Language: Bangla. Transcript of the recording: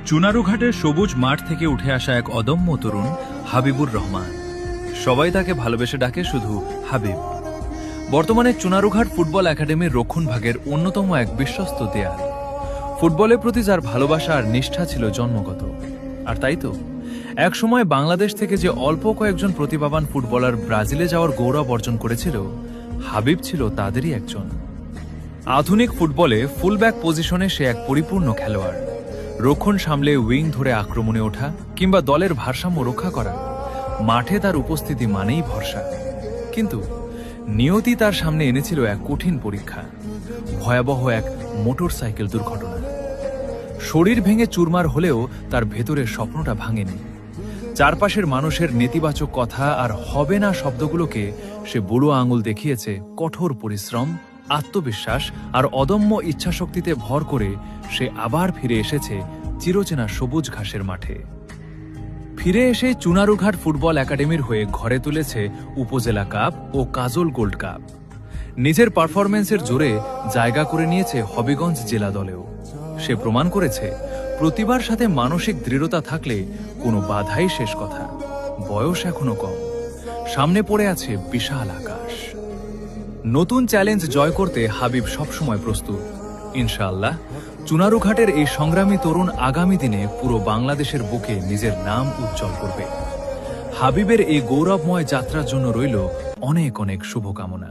চুনারুঘাটের সবুজ মাঠ থেকে উঠে আসা এক অদম্য তরুণ হাবিবুর রহমান। সবাই তাকে ভালোবেসে ডাকে শুধু হাবিব। বর্তমানে চুনারুঘাট ফুটবল একাডেমির রক্ষণভাগের অন্যতম এক বিশ্বস্ত দেয়াল। ফুটবলের প্রতি যার ভালোবাসা আর নিষ্ঠা ছিল জন্মগত। আর তাই তো একসময় বাংলাদেশ থেকে যে অল্প কয়েকজন প্রতিভাবান ফুটবলার ব্রাজিলে যাওয়ার গৌরব অর্জন করেছিল, হাবিব ছিল তাদেরই একজন। আধুনিক ফুটবলে ফুলব্যাক পজিশনে সে এক পরিপূর্ণ খেলোয়াড়। রক্ষণ সামলে উইং ধরে আক্রমণে ওঠা কিংবা দলের ভারসাম্য রক্ষা করা, মাঠে তার উপস্থিতি মানেই ভরসা। কিন্তু নিয়তি তার সামনে এনেছিল এক কঠিন পরীক্ষা, ভয়াবহ এক মোটরসাইকেল দুর্ঘটনা। শরীর ভেঙে চুরমার হলেও তার ভেতরের স্বপ্নটা ভাঙেনি। চারপাশের মানুষের নেতিবাচক কথা আর হবে না শব্দগুলোকে সে বুড়ো আঙুল দেখিয়েছে কঠোর পরিশ্রম, আত্মবিশ্বাস আর অদম্য ইচ্ছাশক্তিতে ভর করে সে আবার ফিরে এসেছে চিরচেনা সবুজ ঘাসের মাঠে। ফিরে এসে চুনারুঘাট ফুটবল একাডেমির হয়ে ঘরে তুলেছে উপজেলা কাপ ও কাজল গোল্ড কাপ। নিজের পারফরম্যান্সের জোরে জায়গা করে নিয়েছে হবিগঞ্জ জেলা দলেও। সে প্রমাণ করেছে প্রতিভার সাথে মানসিক দৃঢ়তা থাকলে কোনো বাধাই শেষ কথা। বয়স এখনো কম, সামনে পড়ে আছে বিশাল আকাশ। নতুন চ্যালেঞ্জ জয় করতে হাবিব সবসময় প্রস্তুত। ইনশাআল্লাহ চুনারুঘাটের এই সংগ্রামী তরুণ আগামী দিনে পুরো বাংলাদেশের বুকে নিজের নাম উজ্জ্বল করবে। হাবিবের এই গৌরবময় যাত্রার জন্য রইল অনেক অনেক শুভকামনা।